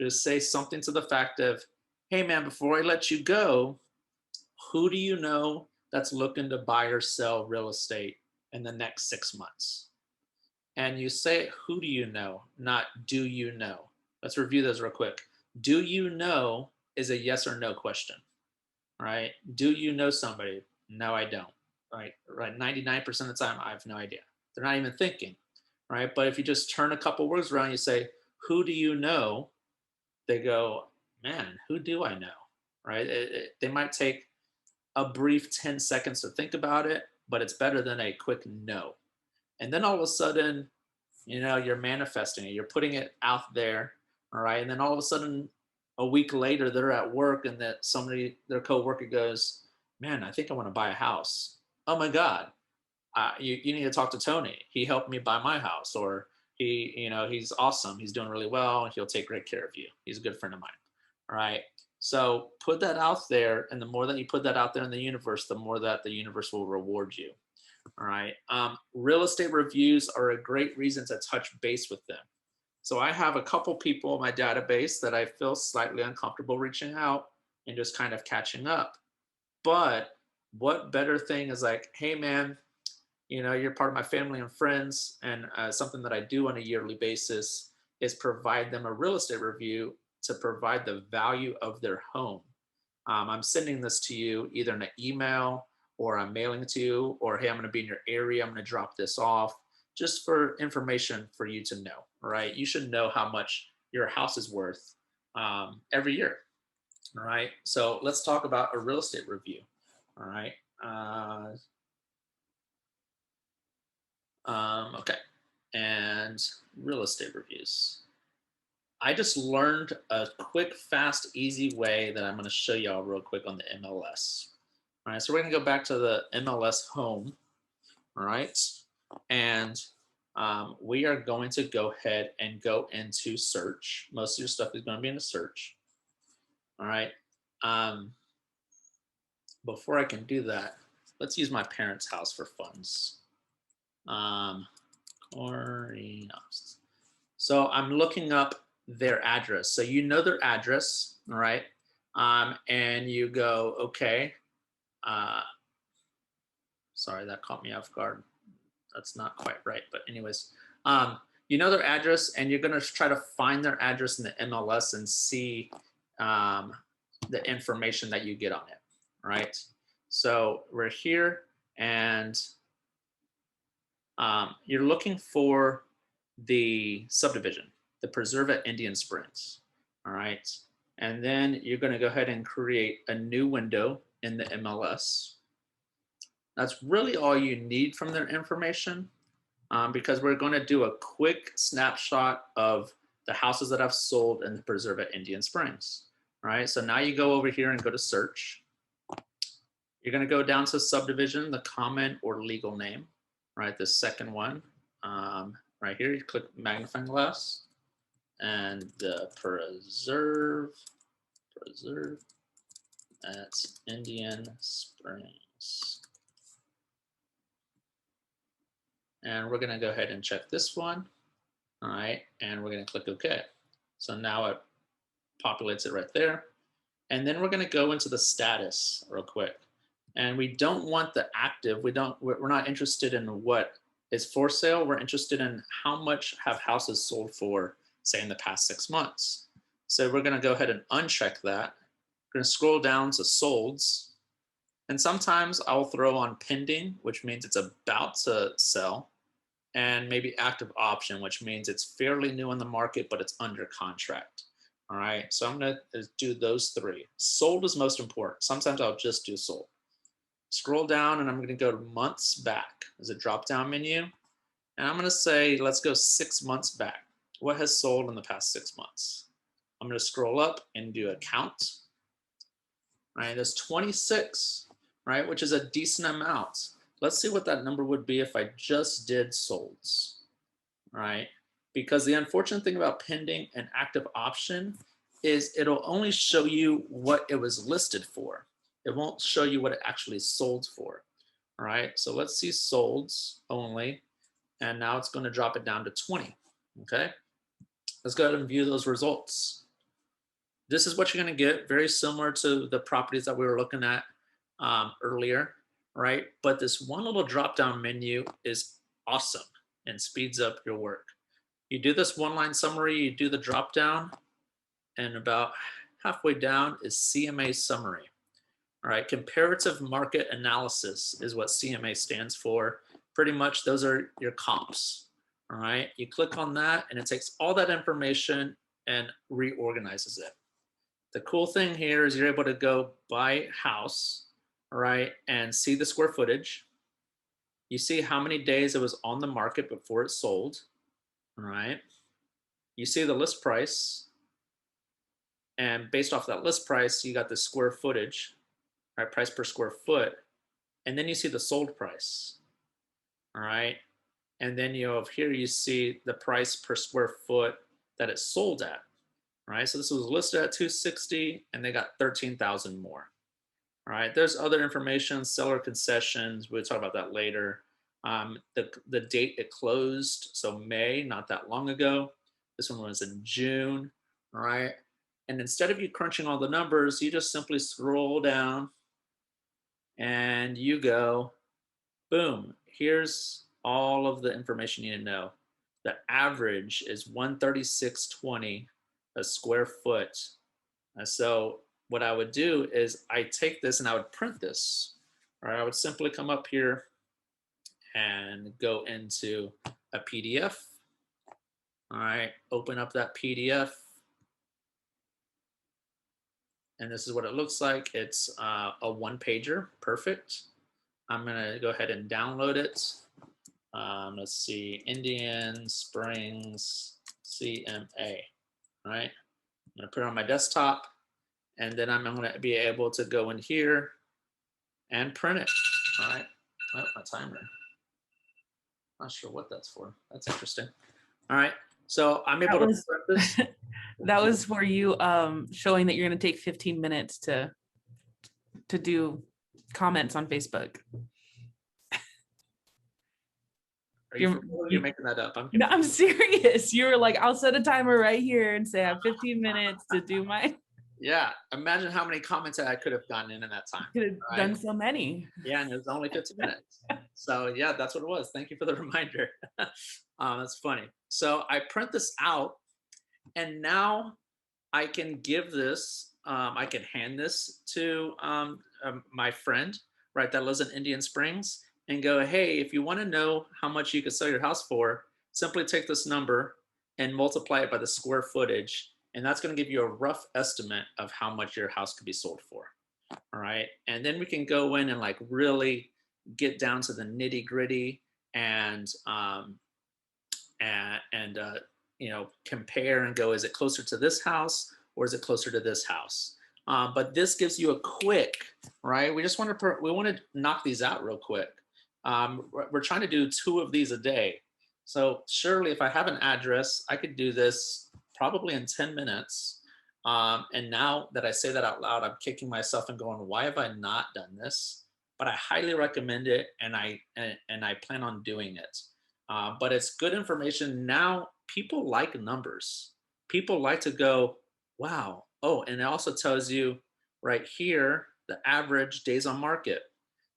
just say something to the fact of, hey man, before I let you go, who do you know that's looking to buy or sell real estate in the next 6 months? And you say, who do you know, not do you know? Let's review those real quick. Do you know is a yes or no question, right? Do you know somebody? No, I don't. Right. 99% of the time, I have no idea. They're not even thinking, right? But if you just turn a couple words around, you say, who do you know? They go, man, who do I know? Right? They might take a brief 10 seconds to think about it, but it's better than a quick no. And then all of a sudden, you're manifesting it, you're putting it out there. All right. And then all of a sudden, a week later, they're at work and that their coworker goes, man, I think I want to buy a house. Oh my God. You need to talk to Tony. He helped me buy my house, or he's awesome. He's doing really well. He'll take great care of you. He's a good friend of mine. All right. So put that out there. And the more that you put that out there in the universe, the more that the universe will reward you. All right. Real estate reviews are a great reason to touch base with them. So I have a couple people in my database that I feel slightly uncomfortable reaching out and just kind of catching up. But what better thing is like, hey man, you're part of my family and friends, and something that I do on a yearly basis is provide them a real estate review to provide the value of their home. I'm sending this to you either in an email, or I'm mailing it to you, or hey, I'm going to be in your area, I'm going to drop this off, just for information for you to know. Right? You should know how much your house is worth every year. All right. So let's talk about a real estate review. All right. Okay. And real estate reviews. I just learned a quick, fast, easy way that I'm going to show y'all real quick on the MLS. All right. So we're going to go back to the MLS home. All right. And we are going to go ahead and go into search. Most of your stuff is going to be in a search. All right. Before I can do that, let's use my parents' house for funds. Corinos. So I'm looking up their address. So you know their address, all right? And you go, okay. Sorry, that caught me off guard. That's not quite right, but anyways, you know their address, and you're gonna try to find their address in the MLS and see the information that you get on it, right? So we're here, and you're looking for the subdivision, the Preserve at Indian Springs, all right? And then you're gonna go ahead and create a new window in the MLS. That's really all you need from their information, because we're gonna do a quick snapshot of the houses that I've sold in the Preserve at Indian Springs, all right? So now you go over here and go to search. You're gonna go down to subdivision, the comment or legal name, right? The second one, right here, you click magnifying glass, and the Preserve at Indian Springs. And we're gonna go ahead and check this one. All right, and we're gonna click OK. So now it populates it right there. And then we're gonna go into the status real quick. And we don't want the active, we're not interested in what is for sale. We're interested in how much have houses sold for, say, in the past 6 months. So we're gonna go ahead and uncheck that. We're gonna scroll down to solds. And sometimes I'll throw on pending, which means it's about to sell, and maybe active option, which means it's fairly new in the market, but it's under contract. All right, so I'm gonna do those three. Sold is most important. Sometimes I'll just do sold. Scroll down and I'm gonna go to months back. There's a drop-down menu. And I'm gonna say, let's go 6 months back. What has sold in the past 6 months? I'm gonna scroll up and do a count. Right, there's 26, right, which is a decent amount. Let's see what that number would be if I just did solds, right? Because the unfortunate thing about pending and active option is it'll only show you what it was listed for. It won't show you what it actually sold for. All right, so let's see solds only. And now it's going to drop it down to 20. Okay, let's go ahead and view those results. This is what you're going to get, very similar to the properties that we were looking at earlier, right? But this one little drop-down menu is awesome and speeds up your work. You do this one-line summary, you do the drop-down, and about halfway down is CMA summary. All right, comparative market analysis is what CMA stands for. Pretty much those are your comps. All right, you click on that and it takes all that information and reorganizes it. The cool thing here is you're able to go by house, all right, and see the square footage. You see how many days it was on the market before it sold, all right. You see the list price, and based off that list price, you got the square footage, right, price per square foot, and then you see the sold price, all right. And then you have here you see the price per square foot that it sold at. All right, so this was listed at 260 and they got 13,000 more. All right, there's other information, seller concessions, we'll talk about that later. The date it closed, so May, not that long ago. This one was in June, all right? And instead of you crunching all the numbers, you just simply scroll down and you go, boom, here's all of the information you need to know. The average is 136.20 a square foot. So what I would do is I take this and I would print this, or I would simply come up here and go into a PDF. All right, open up that PDF. And this is what it looks like. It's a one pager, perfect. I'm gonna go ahead and download it. Let's see, Indian Springs CMA, all right? I'm gonna put it on my desktop and then I'm gonna be able to go in here and print it, all right? Oh, my timer. Not sure what that's for. That's interesting. All right, so I'm able to print this. That was for you showing that you're going to take 15 minutes to do comments on Facebook. You're making that up. No, I'm serious. You were like, I'll set a timer right here and say I have 15 minutes to do my. Yeah, imagine how many comments I could have gotten in that time. Could have done so many. Yeah, and it was only 15 minutes. So yeah, that's what it was. Thank you for the reminder. That's funny. So I print this out, and now I can give this, I can hand this to my friend, right, that lives in Indian Springs, and go, hey, if you want to know how much you could sell your house for, simply take this number and multiply it by the square footage. And that's going to give you a rough estimate of how much your house could be sold for. All right. And then we can go in and like really get down to the nitty gritty and you know, compare and go, is it closer to this house or is it closer to this house? But this gives you a quick, right? We just want to knock these out real quick. We're trying to do 2 of these a day. So surely if I have an address, I could do this probably in 10 minutes. And now that I say that out loud, I'm kicking myself and going, why have I not done this? But I highly recommend it, and I plan on doing it. But it's good information. Now people like numbers. People like to go, wow. Oh, and it also tells you right here the average days on market.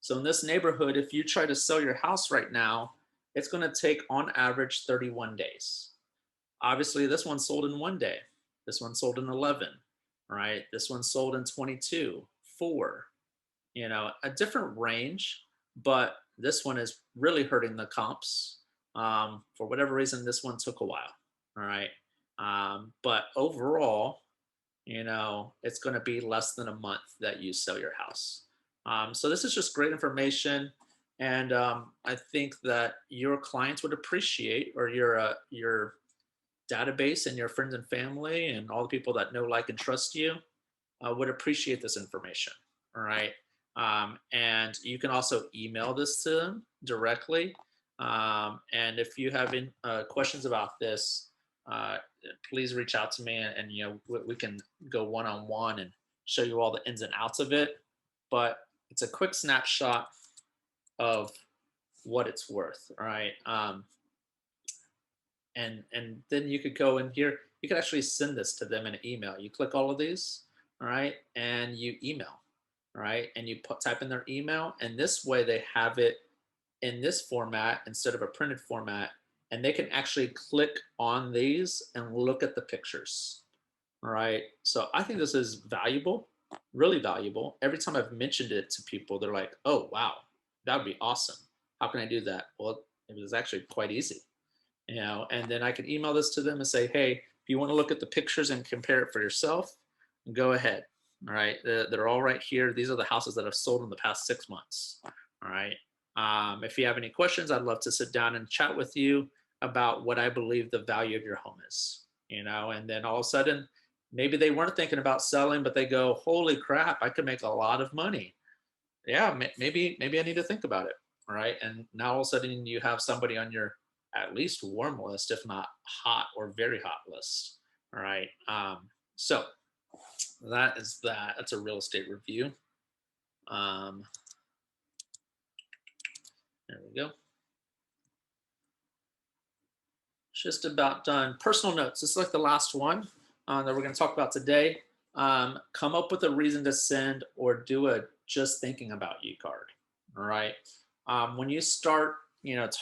So in this neighborhood, if you try to sell your house right now, it's going to take on average 31 days. Obviously, this one sold in 1 day. This one sold in 11, right? This one sold in 22, 4, a different range, but this one is really hurting the comps. For whatever reason, this one took a while. All right. But overall, it's going to be less than a month that you sell your house. So this is just great information. And I think that your clients would appreciate, or your database and your friends and family and all the people that know, like, and trust you would appreciate this information. All right. And you can also email this to them directly. And if you have questions about this, please reach out to me, and we can go one-on-one and show you all the ins and outs of it. But it's a quick snapshot of what it's worth. All right. And then you could go in here. You could actually send this to them in an email. You click all of these, all right, and you email, all right, and you type in their email, and this way they have it in this format instead of a printed format, and they can actually click on these and look at the pictures, all right. So I think this is valuable, really valuable. Every time I've mentioned it to people, they're like, "Oh, wow, that would be awesome. How can I do that?" Well, it was actually quite easy. And then I can email this to them and say, hey, if you want to look at the pictures and compare it for yourself, go ahead. All right. They're all right here. These are the houses that have sold in the past 6 months. All right. If you have any questions, I'd love to sit down and chat with you about what I believe the value of your home is, and then all of a sudden, maybe they weren't thinking about selling, but they go, holy crap, I could make a lot of money. Yeah, maybe I need to think about it. All right. And now all of a sudden you have somebody on your at least warm list, if not hot or very hot list. All right. So that is that. That's a real estate review. There we go. Just about done. Personal notes. This is like the last one that we're going to talk about today. Come up with a reason to send, or do a just thinking about you card. All right. When you start,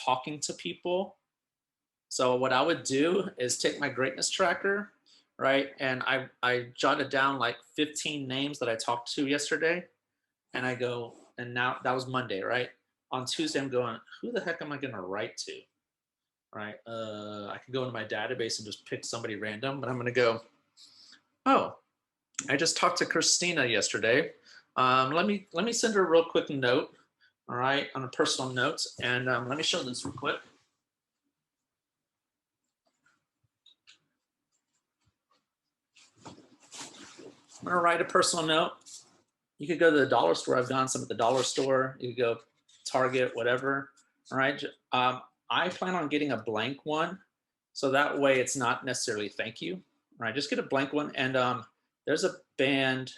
talking to people, so what I would do is take my greatness tracker, right? And I jotted down like 15 names that I talked to yesterday. And I go, and now that was Monday, right? On Tuesday, I'm going, who the heck am I going to write to? Right? I can go into my database and just pick somebody random, but I'm going to go, oh, I just talked to Christina yesterday. Let me send her a real quick note, all right, on a personal note. And let me show this real quick. I'm going to write a personal note. You could go to the dollar store. I've done some at the dollar store. You could go Target, whatever. All right. I plan on getting a blank one, so that way it's not necessarily thank you. All right. Just get a blank one. And there's a band.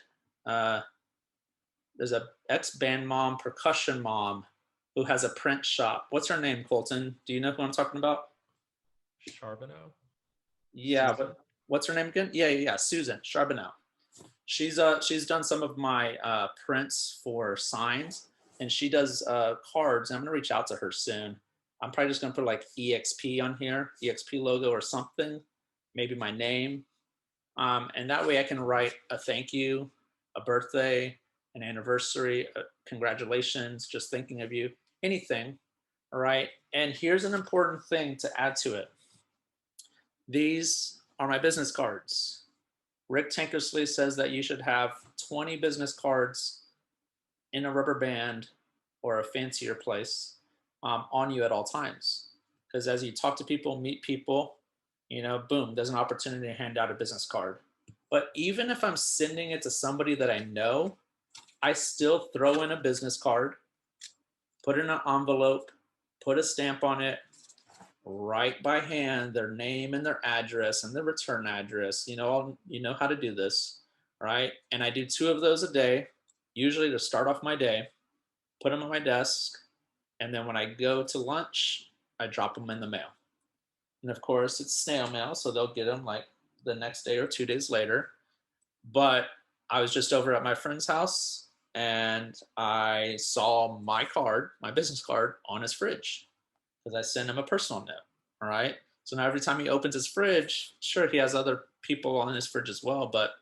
There's a ex-band mom, percussion mom, who has a print shop. What's her name, Colton? Do you know who I'm talking about? Charbonneau? Yeah. Susan? What's her name again? Yeah. Susan Charbonneau. She's done some of my prints for signs, and she does cards. I'm gonna reach out to her soon. I'm probably just gonna put like EXP on here, EXP logo or something, maybe my name, and that way I can write a thank you, a birthday, an anniversary, congratulations, just thinking of you, anything. All right. And here's an important thing to add to it. These are my business cards. Rick Tankersley says that you should have 20 business cards in a rubber band or a fancier place on you at all times. Because as you talk to people, meet people, boom, there's an opportunity to hand out a business card. But even if I'm sending it to somebody that I know, I still throw in a business card, put it in an envelope, put a stamp on it, write by hand their name and their address and their return address. You know how to do this, right? And I do 2 of those a day, usually to start off my day, put them on my desk. And then when I go to lunch, I drop them in the mail. And of course, it's snail mail, so they'll get them like the next day or 2 days later. But I was just over at my friend's house and I saw my card, my business card, on his fridge because I sent him a personal note. All right. So now every time he opens his fridge, sure, he has other people on his fridge as well, but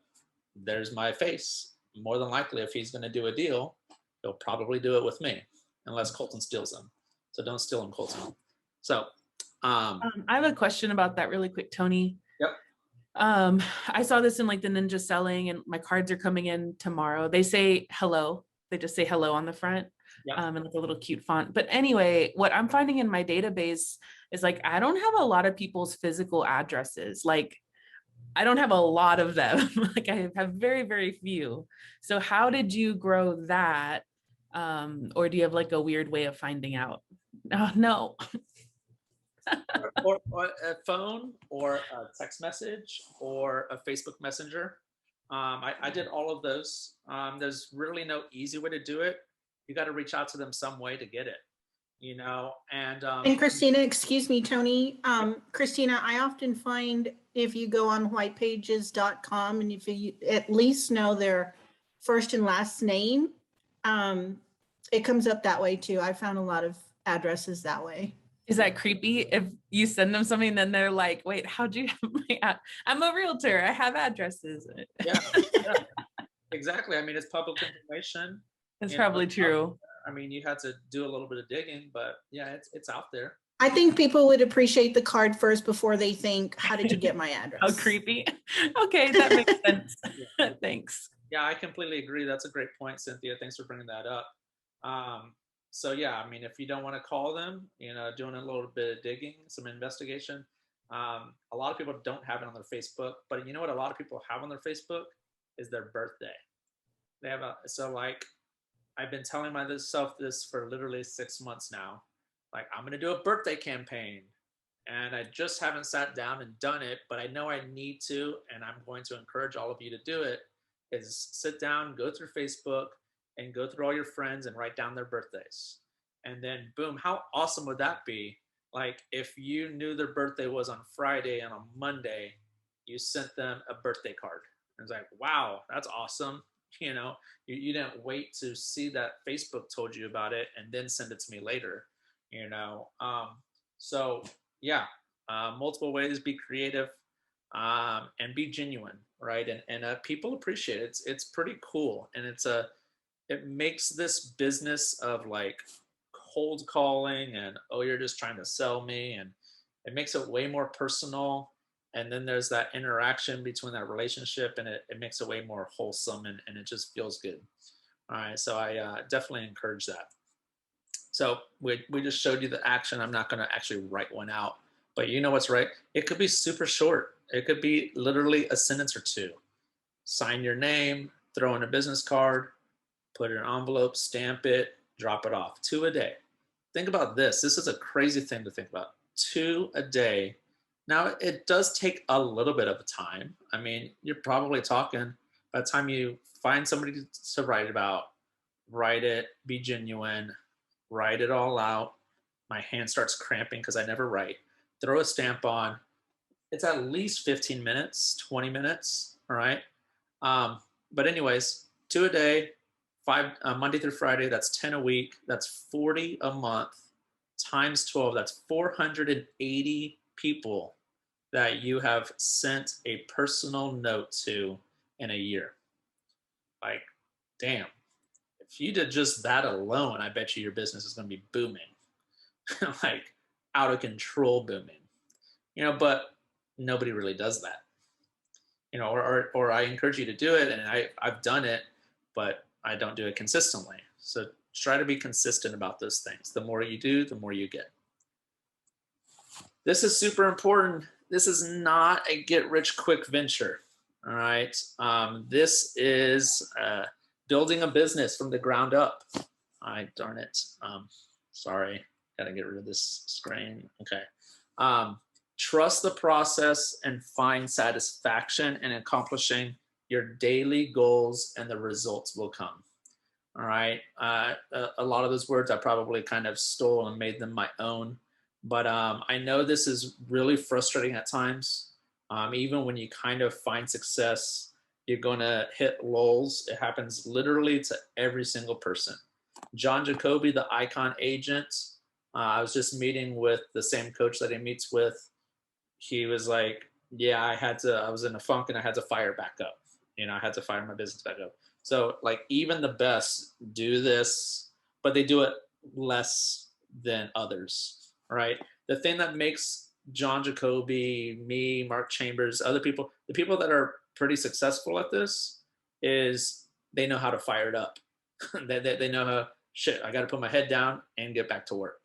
there's my face. More than likely, if he's going to do a deal, he'll probably do it with me, unless Colton steals them. So don't steal them, Colton. So, I have a question about that really quick, Tony. Yep. I saw this in like the Ninja Selling, and my cards are coming in tomorrow. They say hello. They just say hello on the front. Yep. And like a little cute font. But anyway, what I'm finding in my database is like, I don't have a lot of people's physical addresses. Like, I don't have a lot of them. Like I have very, very few. So how did you grow that? Or do you have like a weird way of finding out? Oh, no. or a phone or a text message or a Facebook Messenger. I did all of those. There's really no easy way to do it. You got to reach out to them some way to get it, you know. And Christina, excuse me, Tony. Christina, I often find if you go on whitepages.com and if you at least know their first and last name, it comes up that way too. I found a lot of addresses that way. Is that creepy? If you send them something, then they're like, wait, how'd you have my I'm a realtor. I have addresses. yeah, exactly. I mean, it's public information. That's probably true. I mean, you had to do a little bit of digging, but yeah, it's out there. I think people would appreciate the card first before they think, how did you get my address? How creepy. Okay, that makes sense. Yeah. Thanks. Yeah, I completely agree. That's a great point, Cynthia. Thanks for bringing that up. So yeah, I mean, if you don't want to call them, you know, doing a little bit of digging, some investigation. A lot of people don't have it on their Facebook, but you know what? A lot of people have on their Facebook is their birthday. They have so like, I've been telling myself this for literally 6 months now. Like, I'm going to do a birthday campaign. And I just haven't sat down and done it, but I know I need to. And I'm going to encourage all of you to do it is sit down, go through Facebook and go through all your friends and write down their birthdays. And then boom, how awesome would that be? Like if you knew their birthday was on Friday and on Monday, you sent them a birthday card. And it's like, wow, that's awesome. You know, you didn't wait to see that Facebook told you about it and then send it to me later, you know. So yeah, multiple ways, be creative, and be genuine, right? And people appreciate it. It's pretty cool, and it makes this business of like cold calling and oh, you're just trying to sell me, and it makes it way more personal. And then there's that interaction between that relationship, and it makes it way more wholesome, and it just feels good. All right, so I definitely encourage that. So we just showed you the action. I'm not going to actually write one out, but you know what's right? It could be super short. It could be literally a sentence or two. Sign your name, throw in a business card, put it in an envelope, stamp it, drop it off. 2 a day. Think about this. This is a crazy thing to think about. 2 a day. Now, it does take a little bit of time. I mean, you're probably talking by the time you find somebody to write about, write it, be genuine, write it all out. My hand starts cramping because I never write. Throw a stamp on. It's at least 15 minutes, 20 minutes, all right? But anyways, 2 a day, 5 Monday through Friday, that's 10 a week. That's 40 a month times 12. That's 480 people that you have sent a personal note to in a year. Like, damn. If you did just that alone, I bet you your business is going to be booming. Like out of control booming. You know, but nobody really does that. You know, or I encourage you to do it, and I've done it, but I don't do it consistently. So try to be consistent about those things. The more you do, the more you get. This is super important. This is not a get-rich-quick venture, all right? This is building a business from the ground up. Darn it. Sorry, gotta get rid of this screen. Okay. Trust the process and find satisfaction in accomplishing your daily goals, and the results will come. All right. A lot of those words I probably kind of stole and made them my own, But I know this is really frustrating at times. Even when you kind of find success, you're going to hit lulls. It happens literally to every single person. John Jacoby, the Icon agent, I was just meeting with the same coach that he meets with. He was like, yeah, I was in a funk and I had to fire back up. I had to fire my business back up. So like even the best do this, but they do it less than others, right? The thing that makes John Jacoby, me, Mark Chambers, other people, the people that are pretty successful at this is they know how to fire it up. they know how, shit, I got to put my head down and get back to work,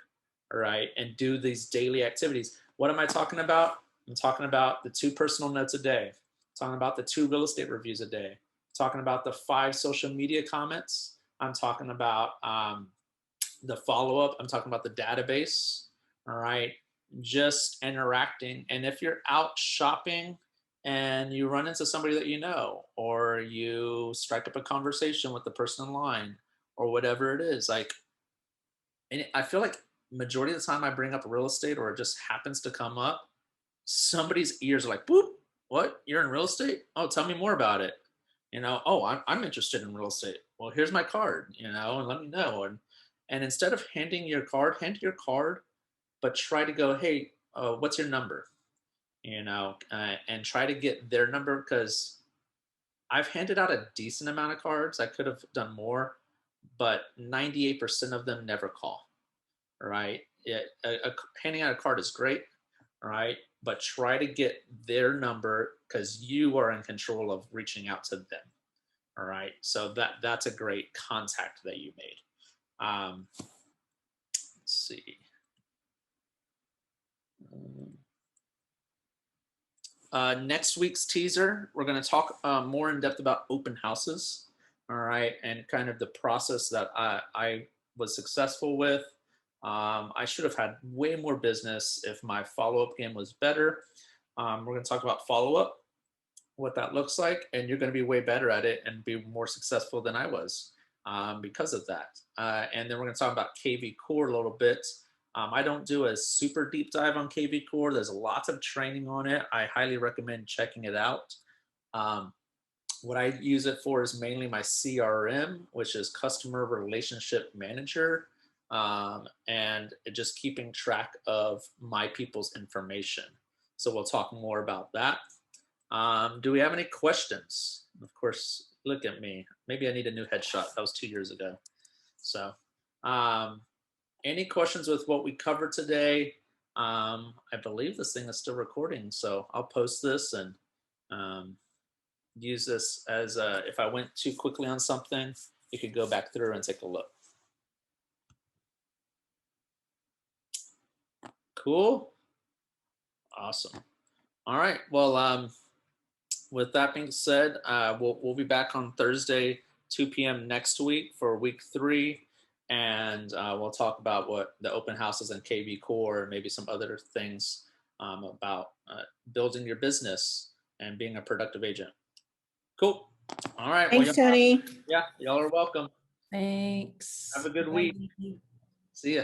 all right? And do these daily activities. What am I talking about? I'm talking about the 2 personal notes a day, talking about the 2 real estate reviews a day, talking about the 5 social media comments. I'm talking about the follow-up. I'm talking about the database. All right. Just interacting. And if you're out shopping and you run into somebody that you know, or you strike up a conversation with the person in line or whatever it is, like, and I feel like majority of the time I bring up real estate or it just happens to come up, somebody's ears are like, boop, what? You're in real estate? Oh, tell me more about it. Oh, I'm interested in real estate. Well, here's my card, and let me know. And instead of handing your card, hand your card, but try to go, hey, what's your number? And try to get their number, because I've handed out a decent amount of cards. I could have done more, but 98% of them never call. Right? Handing out a card is great, right? But try to get their number because you are in control of reaching out to them. All right. So that's a great contact that you made. Let's see. Next week's teaser, we're going to talk more in depth about open houses. All right. And kind of the process that I was successful with. I should have had way more business if my follow-up game was better. We're going to talk about follow-up, what that looks like, and you're going to be way better at it and be more successful than I was because of that. And then we're going to talk about KV Core a little bit. I don't do a super deep dive on KV Core. There's lots of training on it. I highly recommend checking it out. What I use it for is mainly my CRM, which is Customer Relationship Manager, and just keeping track of my people's information. So we'll talk more about that. Do we have any questions? Of course, look at me. Maybe I need a new headshot. That was 2 years ago. So any questions with what we covered today? I believe this thing is still recording, so I'll post this and use this as if I went too quickly on something, you could go back through and take a look. Cool. Awesome. All right. Well, with that being said, we'll be back on Thursday, 2 p.m. next week for week 3. And we'll talk about what the open houses and KV Core, and maybe some other things about building your business and being a productive agent. Cool. All right. Thanks, Tony. Yeah, y'all are welcome. Thanks. Have a good week. See ya.